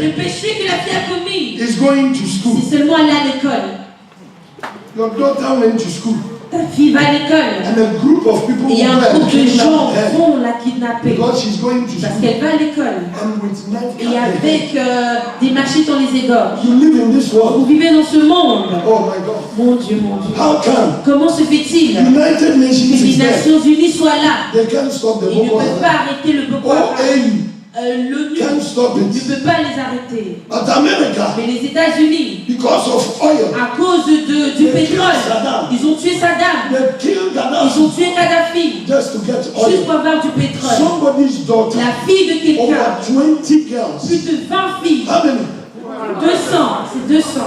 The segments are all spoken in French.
Le péché que la fille a commis, is going to school. c'est seulement aller à l'école. Your daughter went to school. Ta fille va à l'école. And a group of people Et un groupe de gens her vont la kidnapper. because she's going to Parce school. qu'elle va à l'école. And with knife Et cut her avec head. des machettes on les égorge. You live in this world. Vous vivez dans ce monde. Oh my God. Mon Dieu, mon Dieu. How come Comment se fait-il United que Nations les is there? Nations Unies soient là? They can't stop the Ils ne Boko peuvent pas Haram. arrêter le Boko Haram. OAU L'ONU can't stop ne it. peut pas les arrêter. But America, Mais les États-Unis, because of oil, à cause du pétrole, ils ont tué Saddam. they killed Ils Gaddafi ont tué Kadhafi just to get juste oil. pour avoir du pétrole. Somebody's daughter, La fille de quelqu'un, over 20 girls. plus de 20 filles, How many? 200, c'est 200.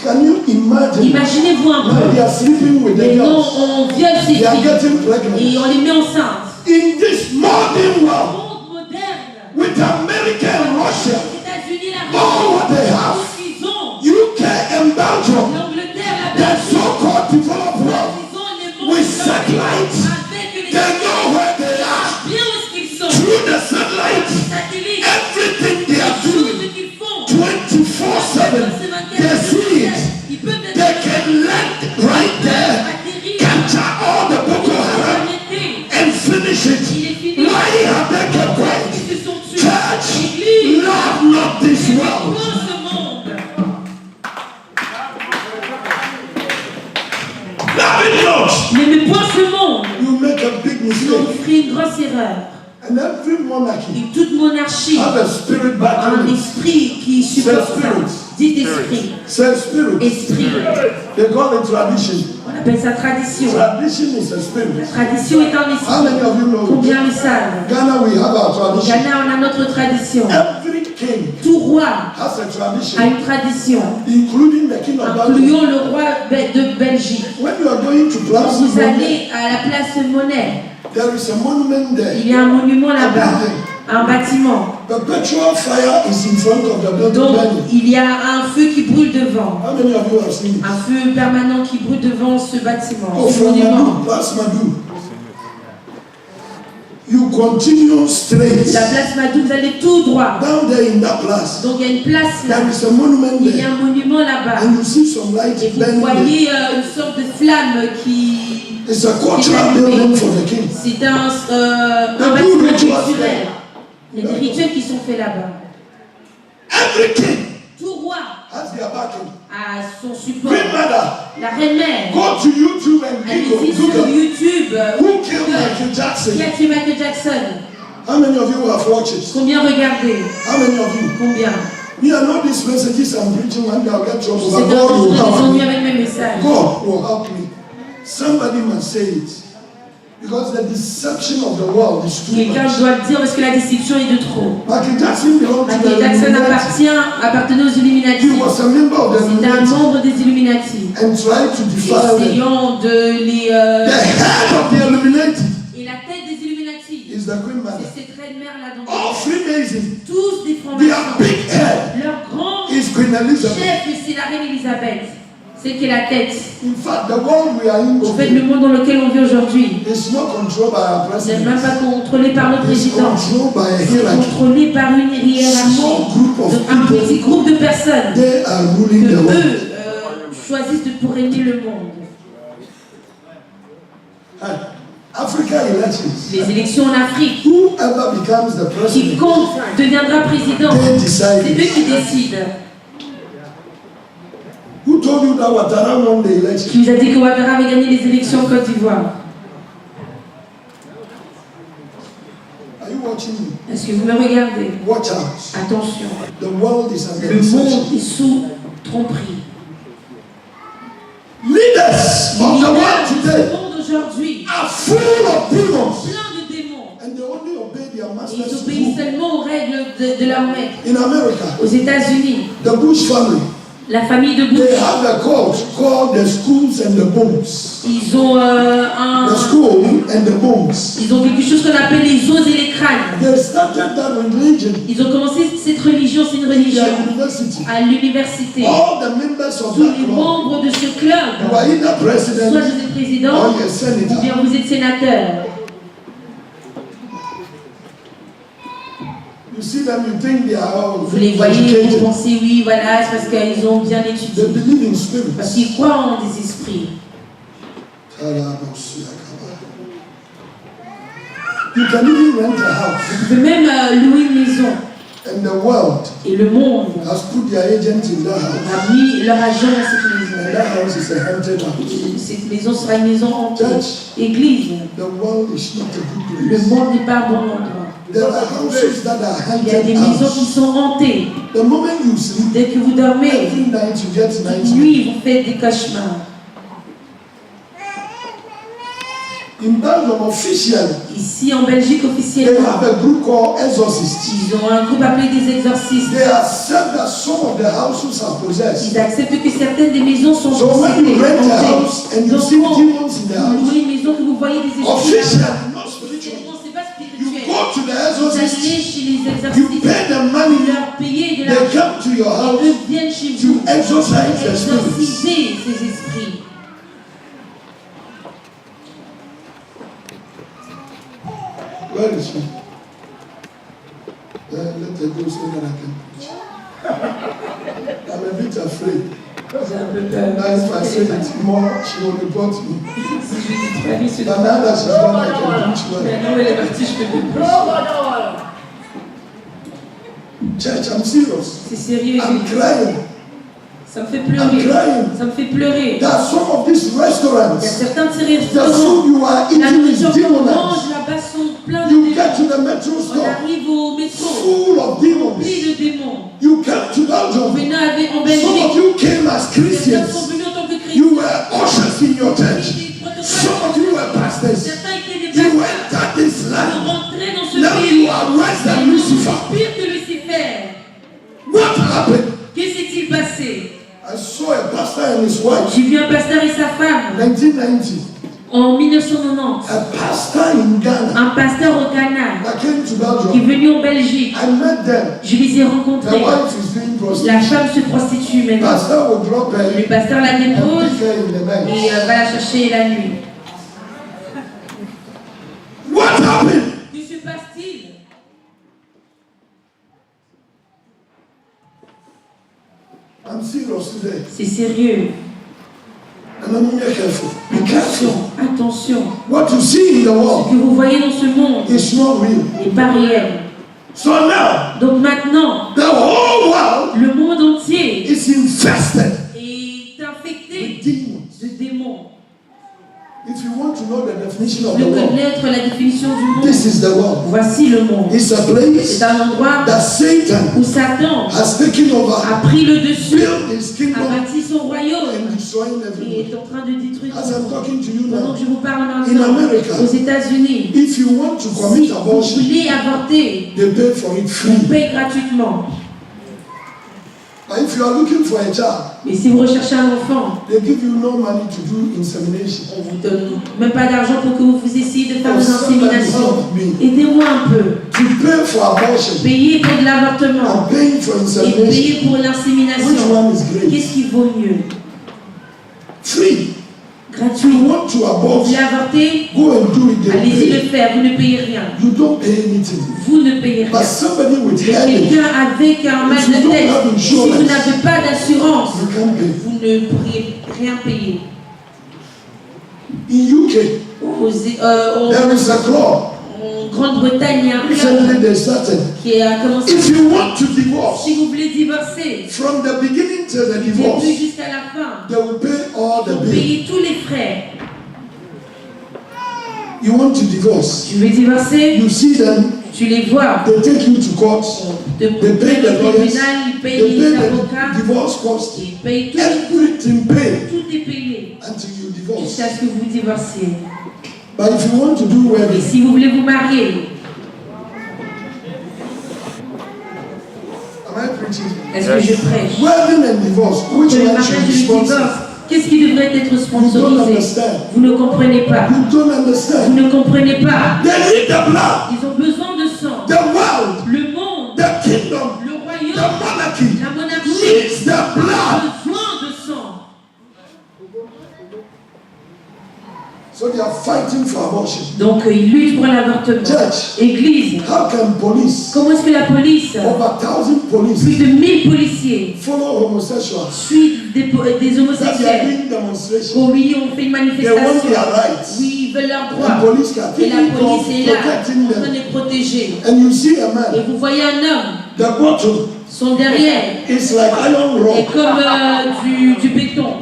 Can you imagine? Imaginez-vous un Now they peu. are sleeping with the Mais non, girls. on viole ces They are filles getting pregnant. et on les met enceintes. In this modern world, Monde moderne, with America and Russia, les États-Unis, la all what they Russie, have, tout ce qu'ils ont, UK and Belgium, l'Angleterre, la the Belgique, so-called developed world, ils ont les mondes with satellites, avec les they know where they are. bien où est-ce qu'ils sont. Through the satellite, Satellites, everything they are tout doing, ce qu'ils font. 24/7, they see it. Ils peuvent les They can land right there, atterrir, capture all the Boko Haram, arrêter. and finish Il it. est fini. Why have they kept quiet? Ils se sont tués. Church, Église, love not this world. pour ce monde. Love it not. N'aimez point ce monde. You make a big Sinon mistake. vous ferez une grosse erreur. And every monarchy Et toute monarchie have a spirit a back un in it. esprit qui supporte ça. Dites esprit. Say spirit. Esprit. They call it tradition. On appelle ça tradition. Tradition is a La spirit. tradition est un How many esprit. of you know? Combien le savent? Ghana, we have our Au tradition. Ghana, on a notre tradition. Every king Tout roi has a a tradition, une tradition, including the king of Belgium. incluant le roi de Belgique. When you are going to Quand Place vous Monnaie, allez à la place Monnaie, there is a monument il there. y a un monument là-bas, un bâtiment. Perpetual fire is in front of the building Donc, burning. il y a un feu qui brûle devant. How many of you have seen it? Un feu permanent qui brûle devant ce bâtiment, Oh, ce from monument. Madou, Place Madou. You continue straight. La place Madou, vous allez tout droit. Down there in that place, Donc, il y a une place là. there is a monument Il y a there. un monument là-bas. And you see some light Et vous burning there. voyez une sorte de flamme qui... It's a cultural building for the king. C'est un bâtiment culturel. Il y a des rituels qui sont faits là-bas. Every king Tout roi has their backing. a son support. Queen Mother, La reine-mère. go to YouTube and Allez-y sur Google. YouTube. Who killed Michael Qui Jackson? a tué Michael Jackson? How many of you have watched it? Combien regardez? How many of you? Combien? Me, I know these messages I'm preaching one day I'll get trouble, C'est but un God jour will des help ennuis me. avec mes messages. God will help me. Somebody must say it. Because the deception of the world is too Quelqu'un much. doit le dire parce que la déception est de trop. Michael Jackson belonged to Michael the Jackson Illuminati. appartenait aux Illuminati. He was a member of the C'est un Illuminati membre des Illuminati. and tried to defile them. Essayant de les... The head of the Illuminati Et la tête des Illuminati, is the Queen Mother. c'est cette reine-mère là dans All Freemasons, tous des their francs-maçons. big head Leur grand is Queen Elizabeth. chef, c'est la reine Elisabeth. Celle qui est la tête. In fact, the world we are in En fait, today le monde dans lequel on vit aujourd'hui is not controlled by our n'est même president. pas contrôlé par notre It's président. controlled by a C'est hierarchy. contrôlé par une hiérarchie. Small group of Donc, un petit people, groupe de personnes they are que ruling the world. eux choisissent pour régner le monde. Africa elections. Les élections en Afrique, Whoever becomes the president, quiconque deviendra président, they c'est eux decide. qui décident. Who told you that Ouattara won the election? Qui vous a dit que Ouattara avait gagné les élections en Côte d'Ivoire? Are you watching me? Est-ce que vous me regardez? Watch out. Attention, The world is under le monde deception. est sous tromperie. Leaders Les of the leaders world du today monde aujourd'hui, are full of demons, plein de démons, and they only obey their ils masters. obéissent seulement aux règles de leur maître. In America, Aux États-Unis, the Bush family, la famille de they Bush, have a cult called the schools and the bones. ils ont The school and the bones. ils ont quelque chose qu'on appelle les os et les crânes. They started that religion Ils ont commencé cette religion, c'est une in religion their university. à l'université. All the members of Tous that les club, membres de ce you club, are either soit president vous êtes président, or you're ou senator. bien vous êtes sénateur. You see them, you think they are all Vous les voyez, vous educated. pensez, oui, voilà, c'est parce qu'ils ont bien They étudié. believe in Parce spirits. qu'ils croient en des esprits. You can even rent a house, Vous pouvez même louer une maison. and the world Et le monde has put their agent in that house, a mis leur agent dans cette and maison. that house is a haunted house. Et cette maison sera une maison hantée. Church, Église, the world is not a good le place. monde n'est pas un bon endroit. There are houses that are Il y a des haunted maisons qui houses. sont hantées. The moment you sleep, Dès que vous dormez, every night you get toute nightmares. nuit, vous faites des cauchemars. In Belgium, officially, Ici, en Belgique, they officiellement, have a group called exorcists. ils ont un groupe appelé des exorcistes. They accept that some of the houses are possessed. Ils acceptent que certaines des maisons sont So when you possédées, rent a hantées. house and you Donc, see quand demons in the vous house, louez une maison, que vous voyez des esprits, officially, là-bas, not spiritual, non, c'est pas you spirituel. go to the Vous allez exorcist, chez les you exorcistes, pay the vous money, leur payez de they l'argent, come to your et house eux viennent chez to vous, exorcise the spirits. exorciser ces esprits. Where is she? Let her go so that I can preach. I'm a bit afraid. J'ai un peu peur. Now if I say it more, she will report me. Si je dis pas lui, c'est But now that she's gone, I can preach well. Maintenant, elle est partie, je peux plus prêcher. Church, I'm serious. C'est sérieux, I'm j'ai- crying. ça me fait I'm pleurer. crying. Ça me fait pleurer. There are some of these Il y a restaurants, certains de ces the restaurants, food you are la eating is nourriture qu'on demonized. mange là-bas sont pleins de You démons. get to the metro On store, arrive au métro, full of demons. rempli de démons. You come to On Belgium. venait avec en Some of Belgique. you came as Certains sont Christians. venus en tant que You chrétiens. were ushers in your church. Des protocoles. Some of you were pastors. Certains étaient des You pasteurs. entered this Ils land. rentraient dans ce Now pays. you are worse than Et Lucifer. pire que Lucifer. What happened? Que s'est-il passé? I saw a pastor and his wife. J'ai vu un pasteur et sa femme 1990. en 1990. A pastor in Ghana Un pasteur au Ghana that came to qui est Belgium. venu en Belgique. I met them. Je les ai The rencontrés. wife is doing La prostitution. femme se prostitue maintenant. Pastor will drop her Le pasteur la and dépose pick her in the night. et va la chercher la nuit. What happened? Que se passe-t-il? I'm serious today. C'est sérieux. And I'm being careful. Be careful. Attention. What you see in the Ce world que vous voyez dans ce monde is not real. n'est pas réel. So now, Donc maintenant, the whole world le monde entier is infested est infecté with demons. de démons. If you want to know the definition of De the world, connaître la définition du monde, this is the world. voici le monde. It's a place C'est un endroit that Satan où Satan has taken over, a pris le dessus, built his a kingdom, bâti son and royaume destroying et everyone. est en train de détruire As I'm tout le monde. talking to you Pendant now, que je vous parle in maintenant, America, aux États-Unis, if you want to si commit vous abortion, voulez avorter, they pay for it on free. paye gratuitement. But if you are looking for a child, Mais si vous recherchez un enfant, they give you no money to do insemination. on vous donne même pas d'argent pour que vous essayez de faire Oh, des somebody inséminations. help me. Aidez-moi un peu. To pay for abortion Payez pour de l'avortement and paying for et insemination, payez pour which l'insémination. one is great? Qu'est-ce qui vaut mieux? Free. Gratuit. You want to Vous abort, voulez avorter? go and do it. They Allez-y le pay. faire, vous ne payez rien. You don't pay anything. Vous ne payez rien. But somebody with Mais headache, quelqu'un avec un mal de tête, si vous n'avez pas d'assurance, you can't pay. vous ne pourriez rien payer. In UK, there is a club. En Grande-Bretagne, il y a un Recently club they started. qui a commencé. If you want to divorce, Si vous voulez divorcer, from the beginning to the du divorce, début jusqu'à la fin, they will pay all the vous bill. payez tous les frais. You want to divorce, Tu veux divorcer, you see them, tu les vois. they take you to court, Te they pay payent the le lawyers, tribunal, ils they payent pay les avocats, the divorce cost, ils payent tout. everything paid Tout est payé until you divorce. jusqu'à ce que vous divorciez. But if you want to do Et wedding, si vous voulez vous marier, am I preaching? est-ce que je prêche? Wedding and divorce, which Que le one should mariage be et le divorce, sponsored? qu'est-ce qui devrait être You don't sponsorisé? understand. Vous ne comprenez pas. You don't Vous understand. ne comprenez pas. They need the blood, Ils ont besoin de sang. the world, Le monde, the kingdom, le the royaume, monarchy la monarchie needs the a blood. besoin de sang. So they are fighting for abortion. Donc ils luttent pour l'avortement. Church. Église, How can police, comment est-ce que la police, over 1000 police, plus de 1000 policiers, follow homosexuals? suivent des That they are homosexuels? doing demonstration. Au milieu, on fait une They want manifestation. their rights. Oui, ils veulent leurs And droits. police can Et la police est là, protecting en train them. de les protéger. And you see a Et man, vous voyez un homme, the bottom son derrière is like iron est rod. comme du béton.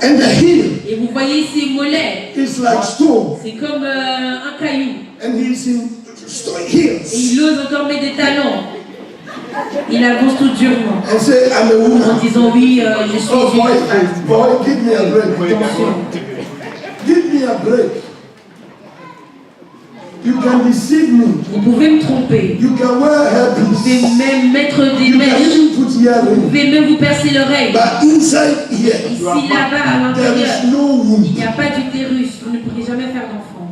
And the heel Et vous voyez ses mollets, is like stone. c'est comme un caillou. And he's in stone Et heels. il ose encore mettre des talons. Il avance tout durement. And say, I'm a En woman. disant oui, je suis Oh boy, une femme. boy, give me a break. Attention. Give me a break. You can deceive me. Vous pouvez me tromper. You can wear Vous pouvez hairpiece. même mettre des You can mèches. even put Vous earring. pouvez même vous percer l'oreille. But inside here, Ici, là-bas, à there l'intérieur, is no il womb. n'y a pas d'utérus. Vous ne pourrez jamais faire d'enfant.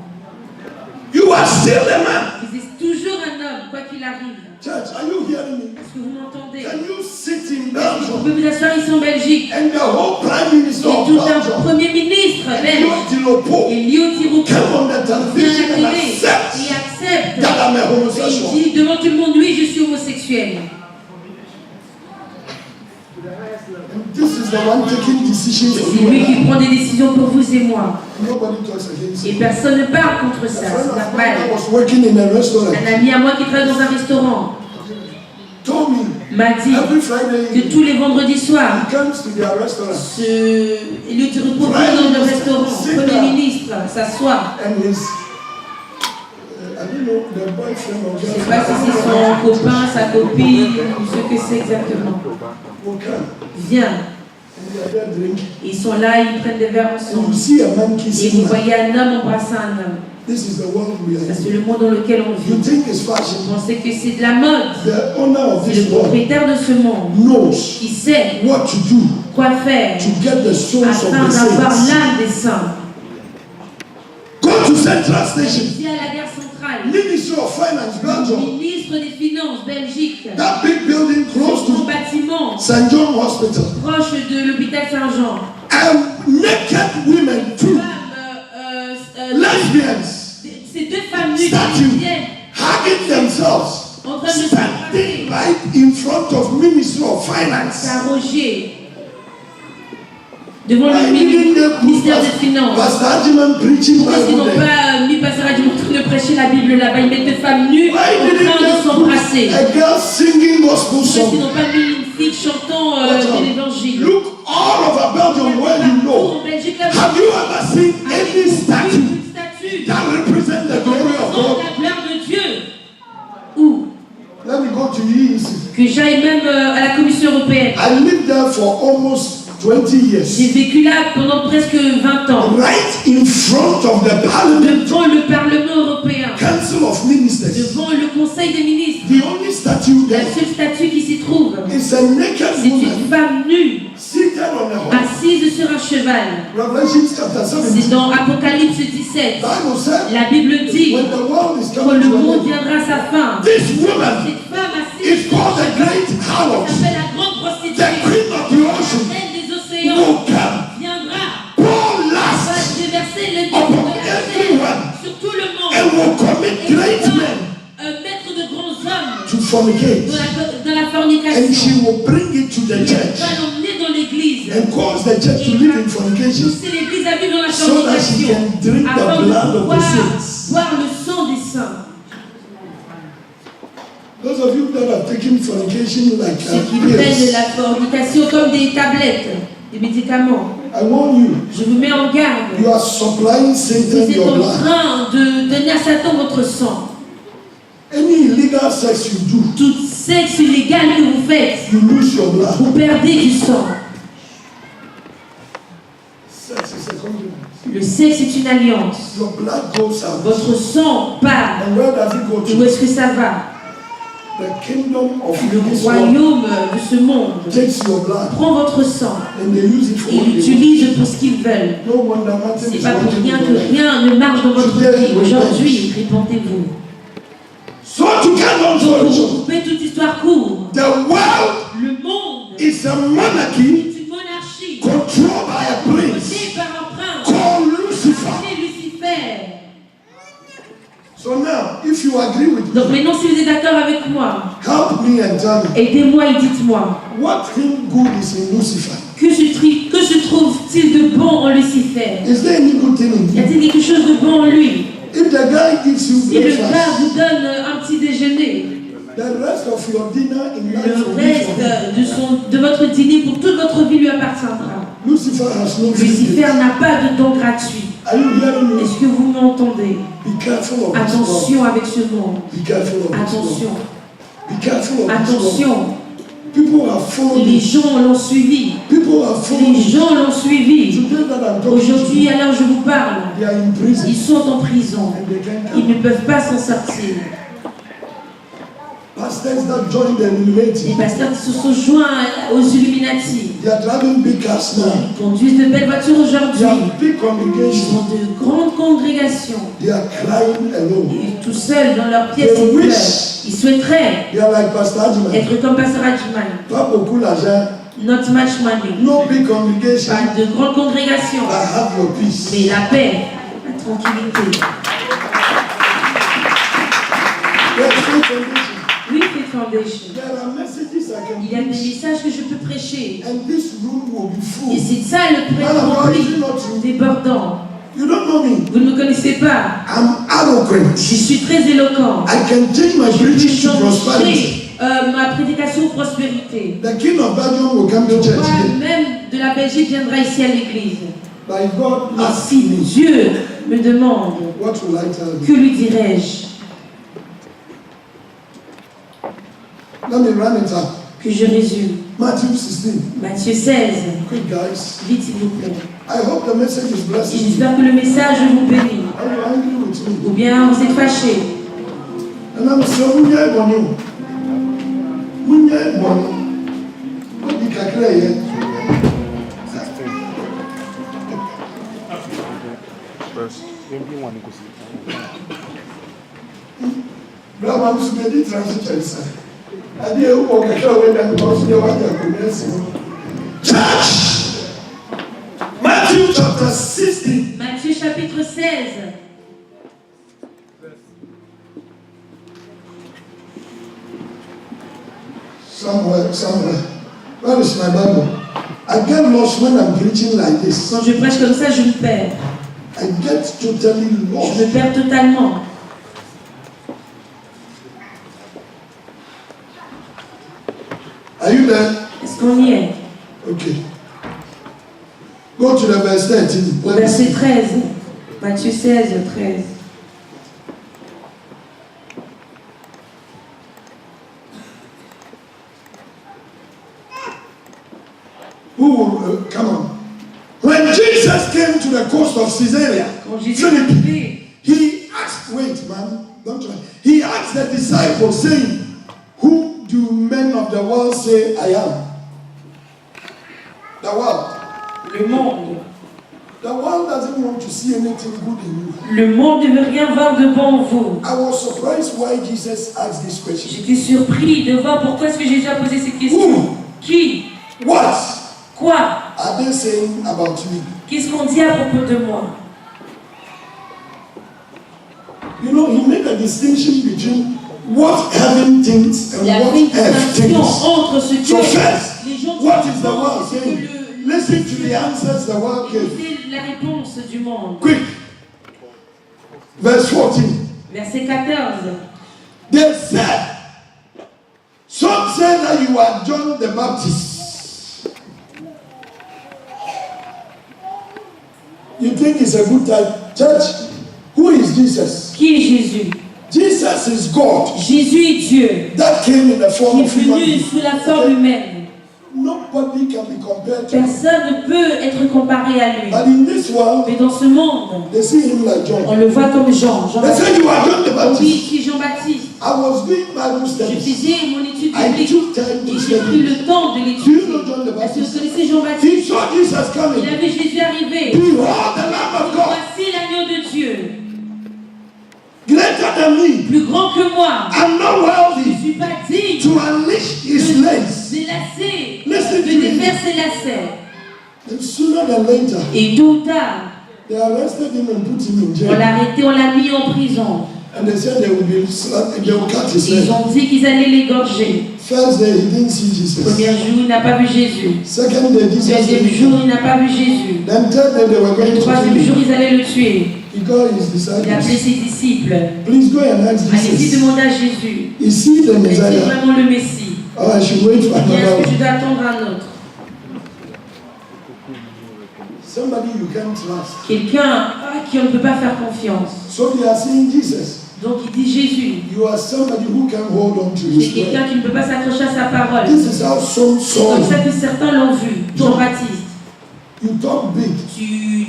You are still a man. Vous êtes toujours un homme, quoi qu'il arrive. Church, are you hearing me? Est-ce que vous m'entendez? Can you sit in Vous Belgium pouvez vous asseoir ici en Belgique. and the whole prime minister Et of tout un Belgium, premier ministre belge, Elio Tilopo, Elio Tiropo, come on the vient à television la and télé accept et accepte. that I'm a Et homosexual? il dit devant tout le monde, oui, je suis homosexuel. And this is the one taking decisions for C'est you lui and qui I. prend des décisions pour vous et moi. Nobody talks against Et it. personne ne parle contre A ça, friend c'est of mine normal. that was working in a restaurant Un ami à moi qui travaille dans un restaurant told me m'a dit every Friday que tous les vendredis soirs, he comes to their restaurant Elio Tiropo vient dans le restaurant, Premier ministre, s'assoit. and his I don't know the boyfriend or Je ne sais pas si c'est girlfriend son copain, sa copine, ou ce que c'est exactement. will come Vient. and they are there drinking. Ils sont là, ils prennent des verres And ensemble. you see a man Et kissing vous man. voyez un homme embrasser un homme. This is the world we are Ça, c'est in. le monde dans lequel on You vit. think it's fashion? Vous pensez que c'est de la mode. The owner of C'est this le world propriétaire de ce monde knows qui sait what to do quoi faire to get the souls of afin the d'avoir saints. l'âme des saints. Go to Central Station, Ici à la gare centrale, Ministry of Finance, Belgium, ministre des Finances, Belgique, that big building close son to bâtiment St. John Hospital. proche de l'hôpital Saint-Jean. And naked women too, lesbians, Ces deux femmes nues Statue. lesbiennes hugging themselves, en train de se standing frapper, right in front of Ministry of Finance. s'arroger devant Why le didn't they ministère des put Finances. Pastor Hajiman preaching Pourquoi est-ce qu'ils Bible n'ont there? pas mis Pasteur Adjou en train de prêcher la Bible là-bas? Ils mettent deux femmes nues en Why didn't train de they s'embrasser. put a girl singing gospel Pourquoi est-ce qu'ils song? n'ont pas mis une fille chantant de l'évangile? Look all over Belgium where you know. En Belgique, là, Have you ever seen any statue une statue that represents the glory of représente God? la gloire de Dieu? Où? Let me go to EEC. Que j'aille même à la Commission européenne. I lived there for almost 20 J'ai years. vécu là pendant presque 20 ans. Right in front of the Parliament Devant le Parlement européen. Council of Ministers. Devant le Conseil des ministres. The only statue La there seule statue qui s'y trouve, is a naked c'est une woman femme nue, seated on a horse. assise sur un cheval. Revelation chapter C'est 17. dans Apocalypse 17. Bible said, La Bible dit when the world is que coming le to an monde end, viendra à sa fin. this woman Cette femme assise is called the great qui harlot, s'appelle la grande the prostituée, queen of the ocean, reine des océans, will come, viendra, pour va lust déverser le upon de la terre everyone, sur tout le monde. and will commit Et great va men mettre de grands hommes to fornicate. dans la And fornication. she will bring it to the Elle church va l'emmener dans l'église. and cause the church to live in fornication Pousser l'église à vivre dans la so that she fornication. can drink the Afin blood de of pouvoir the saints. boire le sang des saints. Those of you that are taking fornication like Ceux qui prennent pills, la fornication comme des tablettes, des médicaments. I warn you, Je vous mets en garde. you are supplying Vous Satan êtes your en blood. train de donner à Satan votre sang. Any illegal sex you do, Tout sexe illégal que vous faites, you lose your blood. vous perdez du sang. Sex is a compliment. Le sexe est une alliance. Your blood goes out. Votre sang part. And where does it go Et où to? est-ce que ça va? The kingdom of Le this world royaume de ce monde takes your blood prend votre sang and they use it for et what they want. l'utilise pour ce qu'ils veulent. No wonder Martin C'est is pas pour working rien with que your life. rien ne marche dans votre Today, vie. we Aujourd'hui, répentez-vous. So to cut long Donc, story pour short, couper toute histoire courte, the world le monde is a monarchy est une monarchie controlled by a prince menée par un prince called you agree with Donc me, maintenant, si vous êtes d'accord avec moi, help me and tell me, aidez-moi et dites-moi, what thing good is in Lucifer? que se trouve-t-il de bon en Lucifer? Is there any good thing in Y him? a-t-il quelque chose de bon en lui? If the guy gives you Si le gars breakfast, vous donne un petit déjeuner, the rest of your dinner in life le will be for him. reste de votre dîner pour toute votre vie lui appartiendra. Lucifer has no Lucifer secret. n'a pas de don gratuit. Are you hearing me? Est-ce que vous m'entendez? Be careful of this world. Attention avec ce monde. Be careful of this Attention. world. Be careful of this world. Attention. People are following. Les gens l'ont suivi. People are following. Les gens l'ont suivi. Today that I'm talking to Aujourd'hui, you, alors je vous parle, they are in prison ils sont en prison. and they can't Ils come. ne peuvent pas s'en sortir. Pastors that join the Illuminati, Les pasteurs qui se sont joints aux Illuminati they are driving big cars now. conduisent de belles voitures They aujourd'hui. have big Ils congregations. ont de grandes congrégations. They are crying alone. Et tout seuls dans leur pièce, ils pleurent. Ils souhaiteraient They are like Pastor Adjiman. être comme Pasteur Adjiman. Pas beaucoup d'argent, Not much money. no big congregation, Pas de grandes congrégations. but have your peace. Mais la paix, la tranquillité. There's no foundation. Oui, Faith Foundation. There are messages I can Il y a des preach, messages que je peux prêcher. and this room will be Et full. c'est ça le prêtre rempli, débordant. You don't know me. Vous ne me connaissez pas. I'm eloquent. Je suis très éloquent. I can change my Je peux preaching to prosperity. changer ma prédication prospérité. The king of Belgium will come Le to church roi here. même de la Belgique viendra ici à l'église. But God Mais asked si me, Dieu me demande, what will I tell que you? lui dirai-je? Let me run it up. Que je résume. Matthew 16. Matthieu 16. Quick, guys. Vite, s'il vous plaît. I hope the message is Et blessing you. j'espère que le message vous bénit. Are you angry with me? Ou bien vous êtes fâché. And I'm saying, Munya Bonyo. Munya Bonyo. What did I cry here? Brahma Musumedi transition, sir. I did walk a show when I'm going to the Church! Matthew chapter 16. Matthieu chapitre 16. Somewhere. Where is my Bible? I get lost when I'm preaching like this. Quand je prêche comme ça, je me perds. I get totally Je lost. me perds totalement. Are you there? Est-ce qu'on y est? Okay. Go to the verse 13. Au verset 13. Matthieu 16, 13. Who will, come on. When Jesus came to the coast of Caesarea, Quand Jésus est Philip, arrivé, he asked, wait, man, don't try. He asked the disciples, saying, who do men of the world say I am? The world. le monde. The world doesn't want to see anything good in you. Le monde ne veut rien voir de bon en vous. I was surprised why Jesus asked this question. J'étais surpris de voir pourquoi est-ce que Jésus a posé cette question. Who? Qui? What Quoi? are they saying about me? Qu'est-ce qu'on dit à propos de moi? You know, he made a distinction between what heaven thinks and Il a what fait une earth distinction thinks. entre ce que So first, les gens what is the world pensent et saying? que Listen to the answers the world gave. c'est la réponse du monde. Quick. Verse 14. Verset 14. They said, some said that you are John the Baptist. You think it's a good time? Church, who is Jesus? Qui est Jésus? Jesus is God Jésus est Dieu, that came in the form qui est of human venu being. sous la forme humaine. Nobody can be compared to him. Personne ne peut être comparé à lui. But in this world, Mais dans ce monde, they see him like John. on le voit comme Jean. They say you are John the Oui, Baptist. qui est Jean-Baptiste. I was doing Bible Je studies. faisais mon étude I biblique took time et to j'ai pris study. le temps de Do l'étudier. you know John the Est-ce que Baptist? vous connaissez He Jean-Baptiste? saw Jesus Il coming. a vu Jésus arriver. Behold the Lamb of God, Voici l'agneau de Dieu, greater than me. plus grand que moi. I'm not Je ne worthy suis pas digne to unleash his legs. de lacer, Listen de to me. défaire ses lacets. And sooner than later, Et tôt ou tard, they arrested him and put him in on jail. l'a arrêté, on l'a mis en prison. And they said they will cut his Ils head. ont dit qu'ils allaient l'égorger. First day he didn't see Jesus. Premier jour, il n'a pas vu Jésus. Second day Jesus Deuxième didn't. jour, il n'a pas vu Jésus. Then third day they were going Le to troisième kill jour, him. ils allaient le tuer. He called his Il a appelé disciples. ses disciples. Please go and ask Allez-y, Jesus. demandez à Jésus. Is he the Est-ce Messiah? vraiment le Messie? Or I should wait for Bien, another est-ce que tu one? dois attendre un autre? Somebody you can't trust. Quelqu'un à qui on ne peut pas faire confiance. So they are saying Jesus. Donc il dit Jésus. You are somebody who can hold on to C'est his word. quelqu'un qui ne peut pas s'accrocher à sa parole. This is how some C'est comme saw ça him. que certains l'ont vu. Jean-Baptiste. You talk big.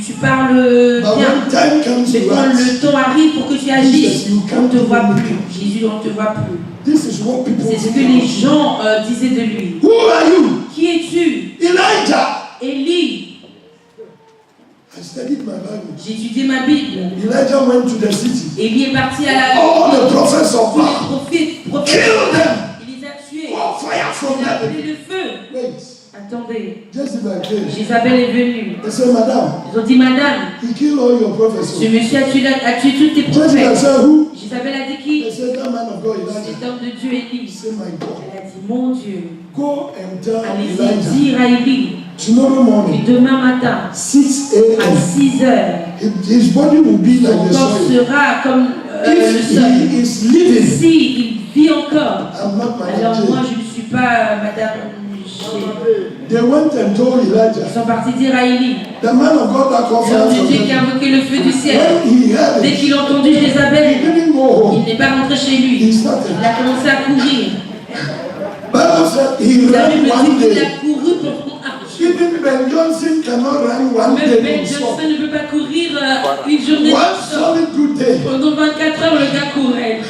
Tu parles But bien. when time comes Mais to quand act, le temps arrive pour que tu agisses, on ne te voit plus. Jésus, on ne te voit plus. this is what people C'est ce que think les about. gens disaient de lui. Who are you? Qui es-tu? Elijah. Élie. I studied my Bible. J'ai étudié ma Bible. Elijah went to the city. Élie est parti à la... All the prophets of Tous les Baal. prophètes. Kill them. Il les a tués. Pour fire from Il a heaven. appelé le feu. Wait. Attendez. Jezebel came. Jézabel est venue. They said, Madame, Ils ont dit, Madame, he killed all your prophets. ce monsieur a tué tous tes Jezebel prophètes. said, who? Jézabel a dit qui? They said, that man of God, Elijah. Cet homme de Dieu, He Élie. said, my God. Elle a dit, mon Dieu, Go and tell allez-y Elijah. dire à Élie Tomorrow que morning, demain matin, 6 à a.m., 6 heures, his body will be son like the corps soil. sera comme le If sol. he is living, Si il vit encore, I'm not alors moi Madame J. je ne suis pas Madame G. They went and told Elijah, Ils sont partis dire à Élie, the man of God that called l'homme fire de from Dieu qui a heaven. invoqué le feu du ciel. When he heard Dès it, qu'il a entendu he Jézabel, didn't go il home. n'est pas rentré chez He lui. started. Il a commencé à courir. Bible said he La ran Bible one dit qu'il day. a couru pour Even Ben Johnson cannot run one Même day Ben non-stop. Johnson ne peut pas courir une journée One non-stop. solid good day. Pendant 24 heures, le gars courait.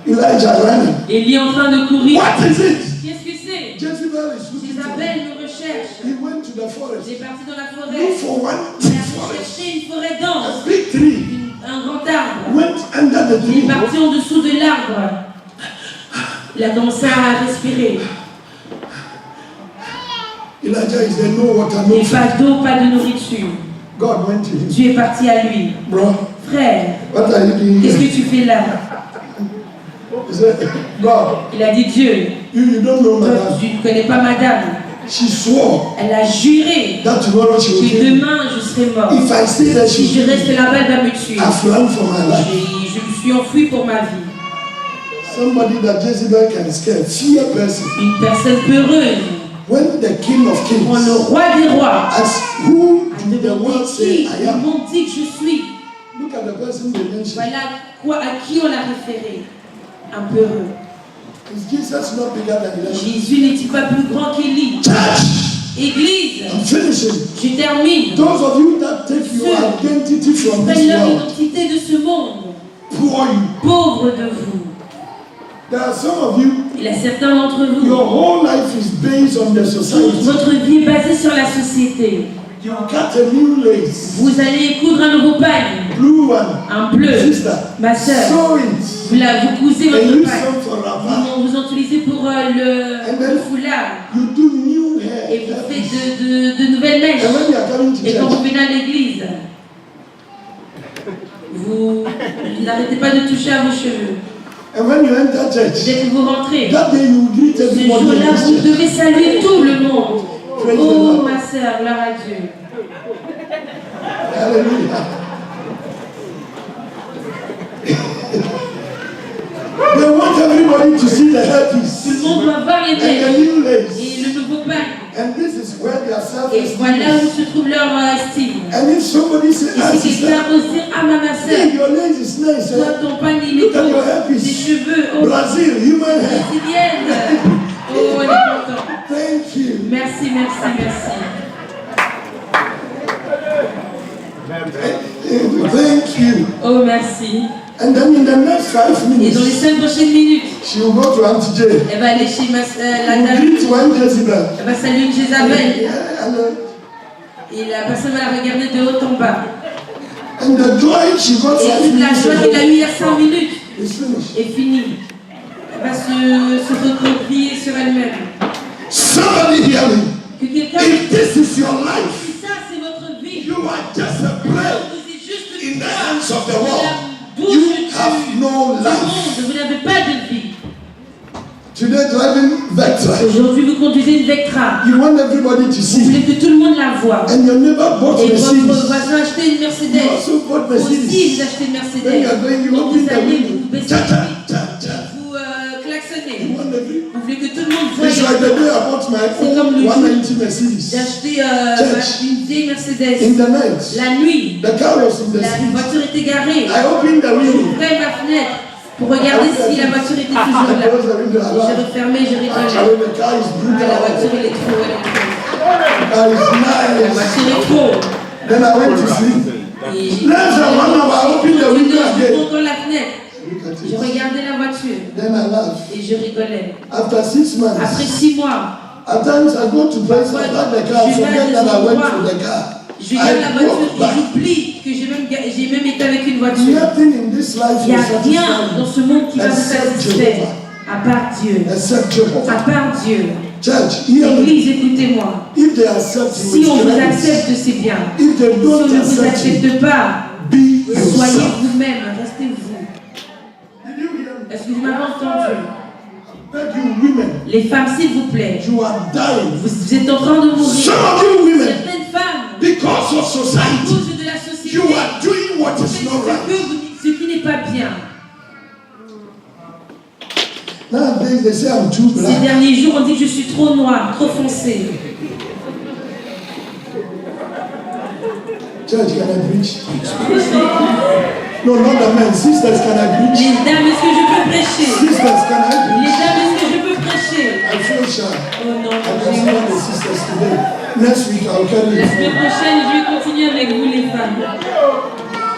Elijah running. Élie est en train de courir. What is it? Qu'est-ce que c'est? Jezebel is looking for him. Jézabel me recherche. He went to the Il forest. est parti dans la Look forêt. for one Il big a forest. cherché une forêt dense, A big tree. un grand arbre. Went under the Il est tree. parti en dessous de l'arbre. Il a commencé à respirer. Elijah is there, no water, no Et food. pas d'eau, pas de nourriture. God went to him. Dieu est parti à lui. Bro, Frère, what are you doing qu'est-ce here? que tu fais là? He said, God, Il a dit Dieu, you don't know toi, madame. tu ne connais pas madame. She swore Elle a juré that tomorrow she will que kill me. demain je serai mort. If I stay there, she Si je will reste kill me. là-bas, elle va me tuer. I've run for my life. Je me suis enfui pour ma vie. Somebody that Jezebel can scare, fear person. Une personne peureuse. When the king of Quand le kings roi des rois asks, who a did the demandé world say qui, I ils am? m'ont dit que je suis. Look at the person they mentioned. Voilà à qui on l'a référé. Un peureux. Is Jesus not bigger than Elijah? Jésus n'est-il pas plus grand qu'Élie? Church, Église, I'm finishing. je termine. Those of you that take your identity from Prennent this leur world, identité de ce monde. poor you. Pauvres de vous. There are some of you, Il y a certains d'entre vous. your whole life is based on the Toute society. votre vie est basée sur la société. You cut a new lace, Vous allez coudre un nouveau pagne, blue one, un bleu. sister, Ma soeur, sew it, vous cousez and votre use pagne. some for wrapper. Vous en utilisez pour le foulard. You do new hair. Et vous faites de nouvelles mèches. And when you are coming to Et quand church, vous venez à l'église, vous n'arrêtez pas de toucher à vos cheveux. and when you enter church, Dès que vous rentrez, that day you greet ce everybody in jour-là, this vous church. devez saluer tout le monde. Praise the Oh, Lord. ma soeur, gloire à Dieu. Hallelujah. They want everybody to see the Tout hairpiece le monde doit voir les and the mèches new lace. et le nouveau pagne. And this is where their Et self-esteem voilà où is. se trouve leur estime. And if somebody says, ah, Et si sister, quelqu'un ose dire, ah, ma soeur, hey, your lace is nice. toi, Eh? ton pagne, il est Look at beau. your Tes hairpiece. cheveux, oh, Brazil, human hair. brésilienne. Oh, elle est contente. Thank you. Merci, merci, merci. Thank you. Oh, merci. And then in the next 5 Et dans les minutes, 5 prochaines minutes, she will go to Auntie Jay. elle va aller chez la Will dame. greet one Jezebel. Elle va saluer Jézabel. And, Et la personne va la regarder de haut en bas. and the joy she got Et 5 toute la minutes joie qu'elle a ago eue il y a 5 minutes is finished. est finie. Elle va se recroqueviller sur elle-même. Somebody hear me. Que quelqu'un If this is your life, si ça c'est votre vie, you are just a bread vous êtes juste in the hands of the de world, la bouche you have no du life. monde, vous n'avez pas de vie. Today, driving Vectra, Aujourd'hui, vous conduisez une Vectra. you want everybody to Vous see. voulez que tout le monde la voie. And your neighbor bought Et votre Mercedes. voisin a acheté une You Mercedes. also bought Vous aussi, Mercedes. vous achetez une Then Mercedes. you are going, you Donc open vous the allez, window. vous baissez Cha, la cha, vitre, cha, cha. vous klaxonnez. You want every- Vous voulez que tout le monde voie. It's like the day I bought my C'est comme own le jour 190 Mercedes. J'ai acheté Church. une vieille Mercedes. In the night, La nuit, the car was in the la street. voiture était garée. I opened the window. J'ouvrais ma fenêtre pour regarder si la voiture était toujours I là. closed the window. I J'ai laughed. refermé, j'ai rigolé. Actually, the car is Ah, la brutal. voiture, elle est trop, elle est trop. The car is La nice. voiture est trop. Then I went to sleep. Et Let's have one hour. I opened the window je again. monte dans la fenêtre. Look at Je it. regardais la voiture Then I laughed. et je rigolais. After 6 months, Après 6 mois, at times I go to places, I start the car, I forget that I went to the car. je garde la I voiture walk et back. j'oublie que j'ai même été avec une voiture. Nothing in this life Il n'y a will rien satisfy dans me ce monde qui va vous Except satisfaire, Jehovah. à part Dieu. except Jehovah. À part Dieu. Church, hear me. Église, écoutez-moi. If they accept you, Si on it's vous grace. accepte, c'est bien. If they Si on don't ne vous accept you, accepte pas, be soyez yourself. vous-même, restez vous. Did you hear me? Est-ce que vous m'avez entendu? Beg you women, Les femmes, s'il vous plaît, you are dying. vous êtes en train de mourir. Some of you women, Certaines femmes, because of à society, cause de la société, you are doing what is faites not right. ce qui n'est pas bien. Nowadays they say I'm too Ces black. derniers jours, on dit que je suis trop noire, trop foncée. Church, can I preach? No, not the men. Sisters, can I preach? Les dames, est-ce que je peux prêcher? Sisters, can I Les preach? dames, est-ce que je peux prêcher? I feel shy. Oh non, I j'ai just want the honte. sisters today. Next week I'll carry La it semaine forward. prochaine, je vais continuer avec vous, les femmes.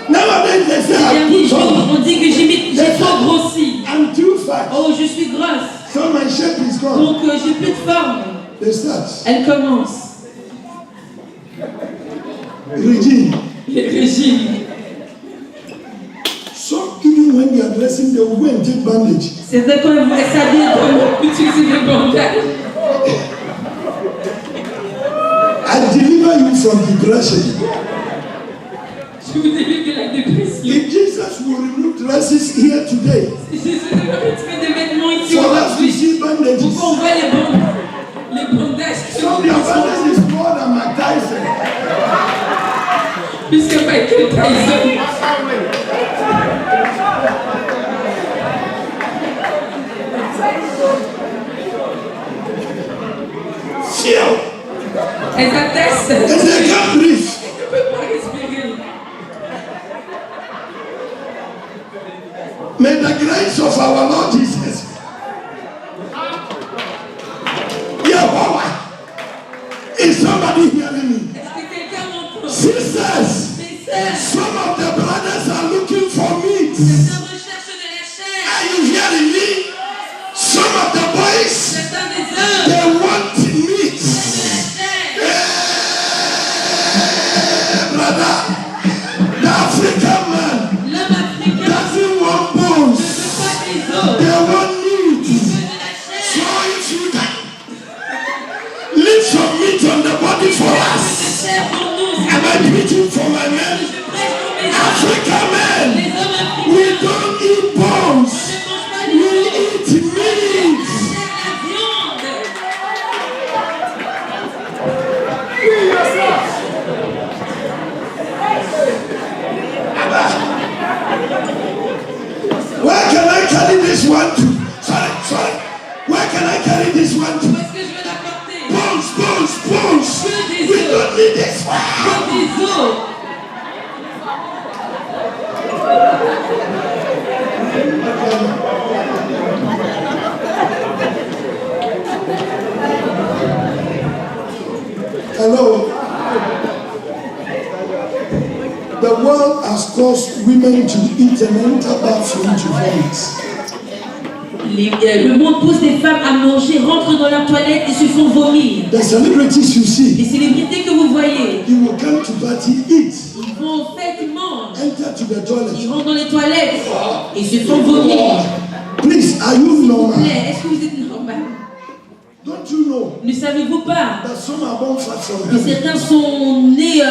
Nowadays they say Ces I'm derniers too jours, tall. on dit que j'ai trop grossi. I'm too fat. Oh, je suis grosse. So my shape is gone. Donc, j'ai plus de forme. They start. Elle commence. Regine. Les régimes. So even when they are dressing, they will go and take bandage. C'est vrai quand vous s'habillez pour utiliser des bandages. I deliver you from depression. Je vous délivre de la dépression. If Jesus will remove dresses here today, Jésus devrait retirer des vêtements ici for us to aujourd'hui. see bandages, Pourquoi on voit les bandages so their bandage is more than Mike Tyson. puisque Michael Tyson. Feel. Elles attestent. And they can't breathe. Je ne peux pas respirer. May the grace of our Lord Jesus. Yeah, wow. Is somebody hearing me? Est-ce que quelqu'un m'entend? Sisters, Mes sœurs, some of the brothers are looking for meat. certains recherchent de la chair. Are you hearing me? Some of the boys, Certains des hommes they want meat. cherchent de la chair. Brother, the African man L'homme africain doesn't want ne bones. veut pas des os. They want meat. Il veut de la chair. So if you can leave some meat on the body for De us. chair pour nous. Am I preaching for my men? Je prêche pour mes hommes. African men, Les hommes africains we don't eat bones. ne mangent pas We des os. eat meat. La viande. Where can I carry this one to? Sorry. Where can I carry this one to? Où est-ce que je vais l'apporter? Bones. Que des We os. don't need this one. Que des os. Hello. The world has caused women to eat and enter bathroom to vomit. Le monde pousse des femmes à manger, rentrent dans leur toilette et se font vomir. The celebrities you see, Les célébrités que vous voyez, you will come to party, eat, ils vont aux fêtes, ils mangent. enter to the toilet. Ils rentrent dans les toilettes et se font vomir. Please, are you S'il vous normal? plaît, est-ce que vous êtes normal? Don't you know Ne savez-vous pas that some are born fat from que heaven? certains sont nés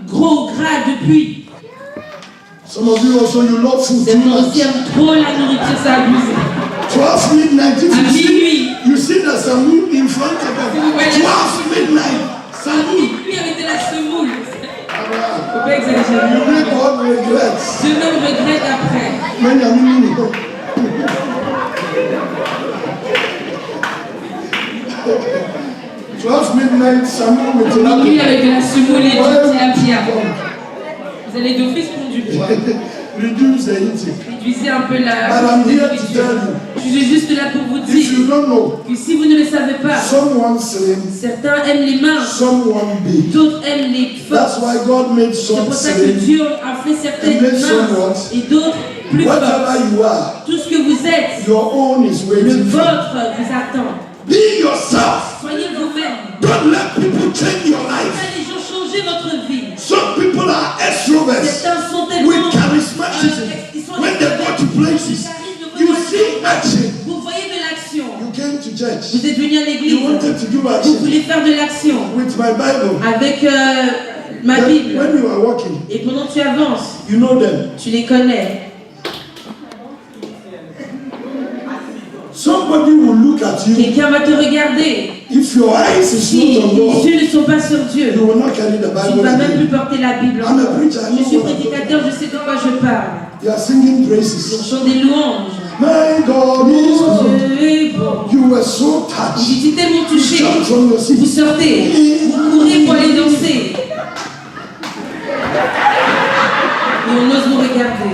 gros, gras depuis? Some of you also, you love food too Certains much. aussi aiment trop la nourriture, ça abuse. 12 midnight, if À you see, minuit. you see the Samoul in front of them. 12 midnight, Samoul. Minuit avec de la semoule. Ah, Faut pas exagérer. you make God regrets. Je me regrette après. When you're meaning it. 12 midnight, Samoul with Minuit tilapia. avec de la semoule et du tilapia. Come. Vous allez d'office prendre du poids. Reduce the eating. Réduisez un peu la But I'm here to nourriture. tell you, Je suis juste là pour vous if you dire don't know, que si vous ne le savez pas, some want slim, certains aiment les minces, some want big. d'autres aiment les That's fortes. why God made C'est some pour ça que slim. Dieu a fait certaines And then some minces et d'autres plus fortes. Whatever you are, Tout ce que vous êtes, your own is le waiting for you. vôtre vous attend. Be yourself. Soyez vous-même. Don't let people change your life. Laissez les gens changer votre vie. Some people are extroverts Certains sont tellement with charismatism. ils sont When they go to places, you see action. vous voyez de l'action. You came to church. Vous êtes venu à You l'église. wanted to do Vous action voulez faire de l'action with my Bible. avec ma When Bible. you are walking, Et pendant que tu avances, you know them. tu les connais. Somebody will look at you. Quelqu'un va te regarder. If your eyes is Si not on tes God, yeux ne sont pas sur Dieu, you will not carry the tu ne Bible vas même plus again. porter la Bible. I'm a preacher, I know Je suis what I'm prédicateur, je sais de quoi je parle. You are singing On praises. chante des louanges. My God is good. Dieu est bon. You were so touched. J'étais tellement touché. Shout from your Vous seat. sortez, vous courez pour aller danser. Et on ose vous regarder.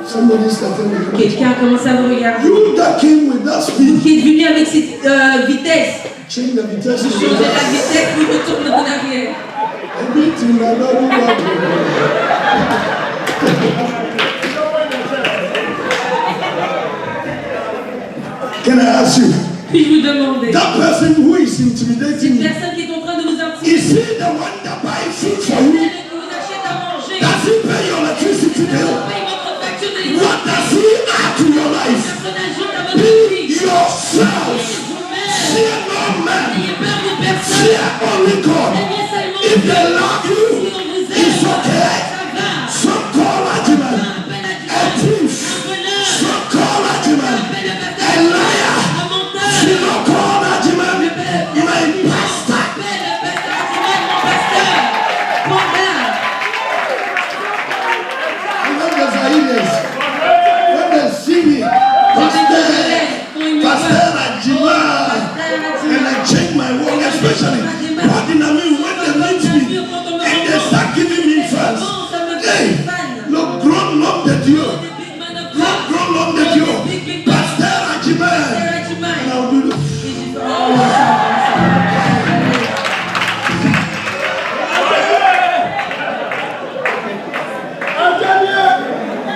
Somebody started with Quelqu'un a commencé à vous regarder. you that came with that speed. Qui est venu avec cette vitesse. Change the vitesse. Vous changez la vitesse, vous retournez en arrière. Everything I love you, love you. Can I ask you? Puis-je vous demander, That person who is cette intimidating you, personne qui est en train de vous is intimider, he the one that buys food for elle you? qui vous achète à manger, Does he pay your electricity elle bill? paye votre facture de What l'électricité, does he add to your life? personne ajoute à Be votre vie. yourself. Vous-même, Fear no man. n'ayez peur de personne. Fear only God. Aimez seulement If Dieu. they love you, Si on vous aime, it's okay. ça va. Some call at him Un a appel à Dieu, thief. un voleur, Some call at him un appel à a pasteur, liar. un menteur, Some call at him my pastor. appel à pasteur, mon pasteur. Voilà. And when the Zaires, when they see me, Pastor Ajima, and I change my work, especially ordinarily when they meet me and they start giving me fans. Hey, look, grown up that you, grown up that you, Pastor Ajima, and I'll do this.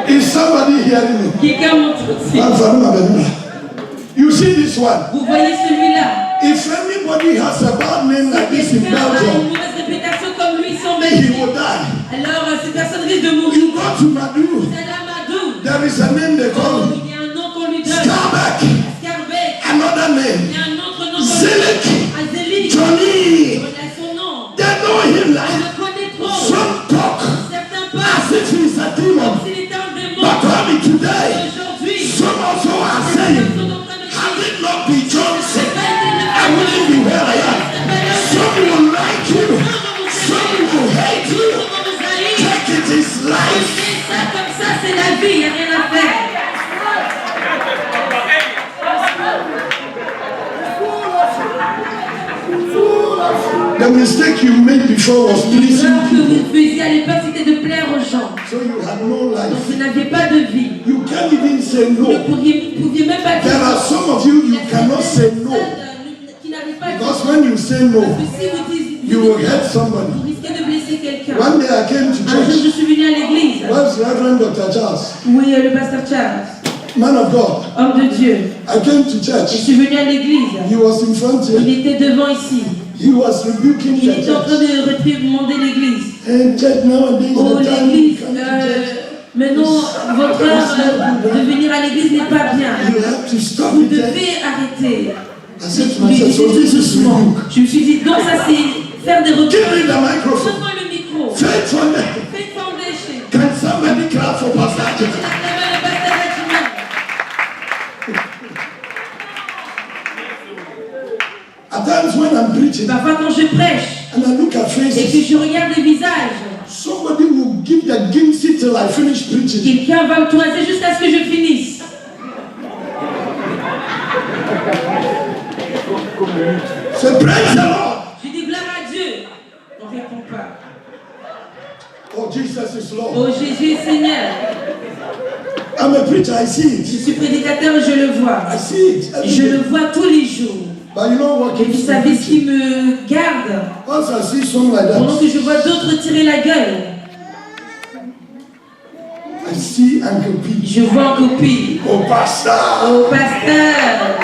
Is somebody hearing me? Quelqu'un montre aussi. You see this one? Vous voyez celui-là. If anybody has a bad name like this in Quelqu'un a une Belgium, mauvaise réputation comme lui sans he Belgique. will die. Alors, cette personne risque de mourir. You go to Madou, C'est la Madou. there is a name they call Il y a un nom qu'on lui donne. Scarbeck, Scarbeck. another Il name, y a un autre nom qu'on lui Zelik, donne. Azélie. Johnny. On a son nom. They know him On like le connaît trop. some talk Certains as pensent if he's a demon. s'il était un démon. But coming today, Aujourd'hui, some also are ils saying, sont en train de had dire, it not be Johnson, I wouldn't be where I am. Some will like you, some will hate you. comment vous allez? Take it is life. C'est ça, comme ça, c'est la vie, il n'y a rien à faire. The mistake you made before was pleasing L'erreur que people. vous faisiez à l'époque, c'était de plaire aux gens. So you had no Donc life. vous n'aviez pas de vie. You can't even say Vous ne no. pouviez même pas dire There are non. some of you, Il y you a cannot say certaines no. personnes qui n'arrivent pas à dire Because non. when you say Parce no, que si vous dites you will hurt somebody. vous risquez de blesser quelqu'un. One day I came to Un jour, church. je suis venue à l'église. Where's Reverend Dr. Charles? Oui, le pasteur Charles, Man of God. homme de Dieu. I came to Je church. suis venue à l'église. He was in front Il here. était devant ici. He was rebuking Il the était en train church. de réprimander l'église. And church nowadays, Oh, the time you l'église, come to church, maintenant, votre heure de venir à l'église n'est pas bien. you have to stop Vous it. there. devez arrêter. I said to Je lui myself, disais so this tout is doucement. rebuke. Je me suis dit, donc ça c'est faire des Give me reproches. the microphone. Donne-moi le micro. Faith foundation. Faith Foundation. Can somebody clap for Pastor Ajita? At times when I'm preaching Parfois quand je prêche and I look at et que faces, je regarde les visages, somebody will give the ginsy till I finish preaching. quelqu'un va me toiser jusqu'à ce que je finisse. Say praise the Lord. Je dis gloire à Dieu. On ne répond pas. Oh, Jesus is Lord. Oh Jésus est Seigneur. I'm a preacher, I see Je it. suis prédicateur et je le vois. I see it. every Je day. le vois tous les jours. But you know what Et vous keeps me savez ce qui preaching? me garde Once I see some like pendant that, que je vois d'autres tirer la gueule. I see Uncle P. Je vois en copie. Oh, Pastor. Au pasteur.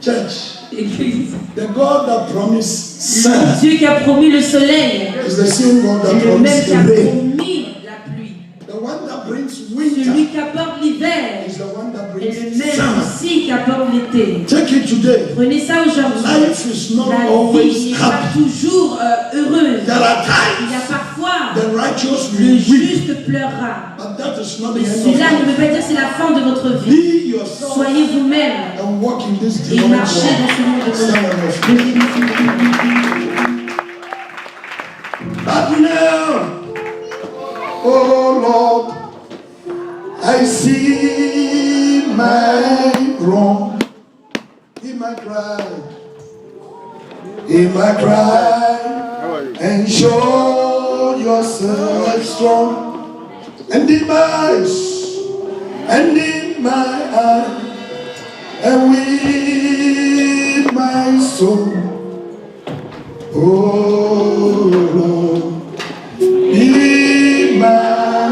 Church. Église. The God that promised sun Dieu qui a promis le soleil. is the same God that C'est le même promised qui the a rain. promis la pluie. The one that brings Celui winter qui apporte l'hiver. is the one that Et brings le même summer. aussi qui apporte l'été. Take it today. Prenez ça aujourd'hui. Life is not La vie always n'est pas happy. toujours heureuse. There are Il y a times parfois the righteous le will weep, juste pleurera. but that is not the Mais end of cela ne life. veut pas dire que c'est la fin de votre vie. Be yourself Soyez vous-même and walk in this et demonic marchez dans ce monde de Stand monde. on your feet. But now, oh Lord, I see my wrong. Hear my cry. Hear my cry. And show yourself strong. And in my eyes, and in my eye, and with my soul. Oh Lord, be my